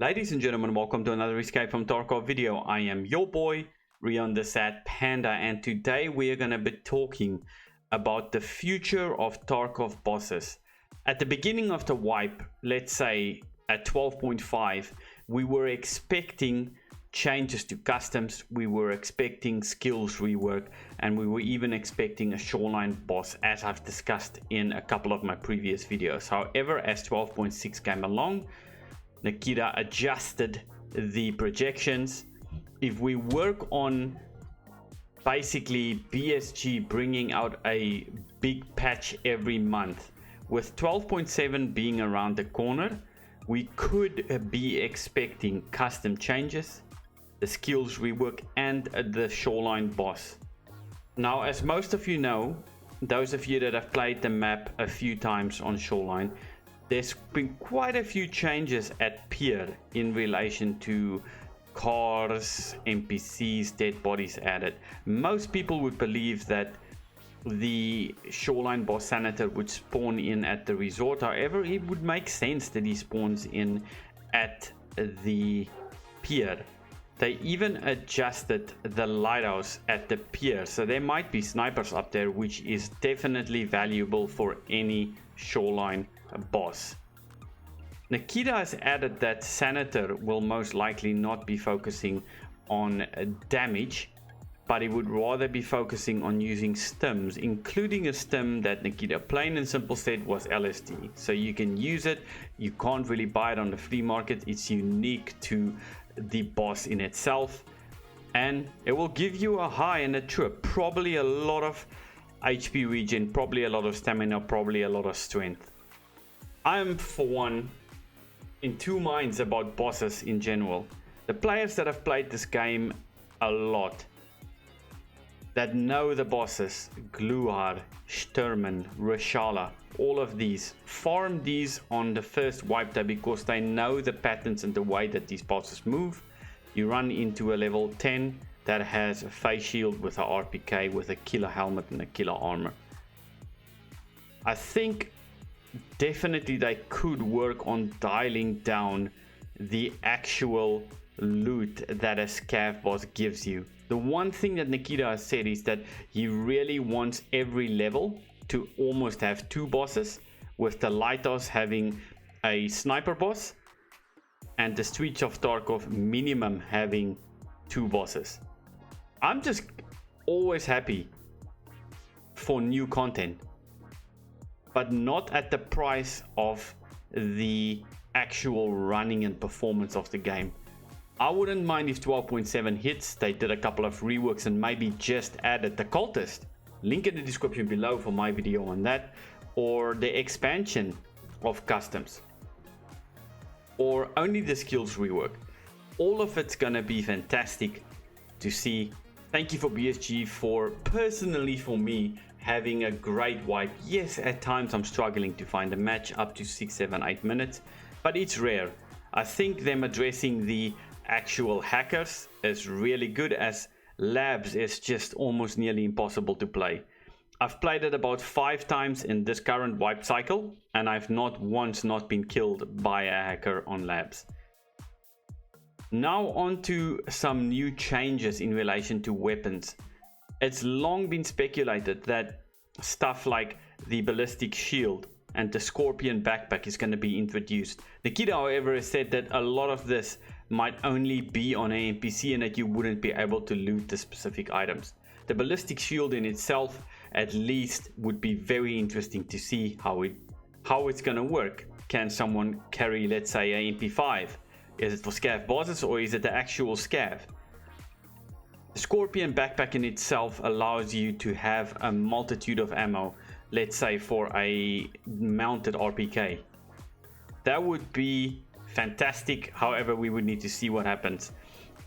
Ladies and gentlemen, welcome to another Escape from Tarkov video. I am your boy, Rion the Sad Panda, and today we are going to be talking about the future of Tarkov bosses. At the beginning of the wipe, let's say at 12.5, we were expecting changes to customs, we were expecting skills rework, and we were even expecting a shoreline boss, as I've discussed in a couple of my previous videos. However, as 12.6 came along, Nikita adjusted the projections. If we work on basically BSG bringing out a big patch every month, with 12.7 being around the corner, we could be expecting custom changes, the skills rework, and the shoreline boss. Now, as most of you know, those of you that have played the map a few times on shoreline, there's been quite a few changes at Pier in relation to cars, NPCs, dead bodies added. Most people would believe that the shoreline boss senator would spawn in at the resort. However, it would make sense that he spawns in at the pier. They even adjusted the lighthouse at the pier, so there might be snipers up there, which is definitely valuable for any shoreline boss. Nikita has added that Senator will most likely not be focusing on damage, but he would rather be focusing on using stims, including a stim that Nikita plain and simple said was LSD. So you can use it, you can't really buy it on the free market, it's unique to the boss in itself, and it will give you a high and a trip, probably a lot of HP regen, probably a lot of stamina, probably a lot of strength. I'm, for one, in two minds about bosses in general. The players that have played this game a lot, that know the bosses, Gluhar, Sturman, Reshala, all of these, farm these on the first wipe day because they know the patterns and the way that these bosses move. You run into a level 10 that has a face shield with a RPK, with a killer helmet and a killer armor. I think definitely they could work on dialing down the actual loot that a scav boss gives you. The one thing that Nikita has said is that he really wants every level to almost have two bosses, with the lighthouse having a sniper boss and the Streets of Tarkov minimum having two bosses. I'm just always happy for new content, but not at the price of the actual running and performance of the game. I wouldn't mind if 12.7 hits, they did a couple of reworks and maybe just added the cultist. Link in the description below for my video on that, or the expansion of customs, or only the skills rework. All of it's gonna be fantastic to see. Thank you for BSG for, personally for me, having a great wipe. Yes, at times I'm struggling to find a match up to 6, 7, 8 minutes, but it's rare. I think them addressing the actual hackers is really good, as labs is just almost nearly impossible to play. I've played it about 5 times in this current wipe cycle, and I've not once not been killed by a hacker on labs. Now on to some new changes in relation to weapons. It's long been speculated that stuff like the ballistic shield and the scorpion backpack is going to be introduced. Nikita, however, has said that a lot of this might only be on an NPC and that you wouldn't be able to loot the specific items. The ballistic shield in itself, at least, would be very interesting to see how it's going to work. Can someone carry, let's say, an MP5? Is it for scav bosses, or is it the actual scav? The scorpion backpack in itself allows you to have a multitude of ammo, let's say for a mounted RPK. That would be fantastic. However, we would need to see what happens.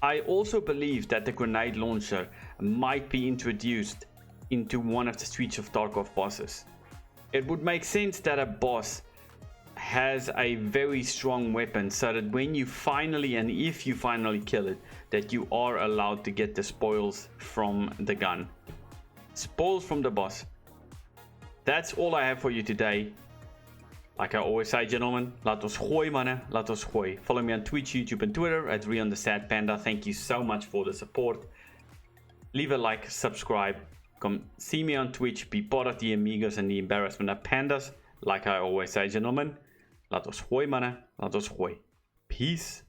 I also believe that the grenade launcher might be introduced into one of the Streets of Tarkov bosses. It would make sense that a boss has a very strong weapon, so that when you finally, and if you finally kill it, that you are allowed to get the spoils from the gun. Spoils from the boss. That's all I have for you today. Like I always say, gentlemen, laat ons gooi, mannen. Laat ons gooi. Follow me on Twitch, YouTube, and Twitter at @ReonTheSadPanda. Thank you so much for the support. Leave a like, subscribe. Come see me on Twitch. Be part of the amigos and the embarrassment of pandas. Like I always say, gentlemen, laat ons gooi, mannen. Laat ons gooi. Peace.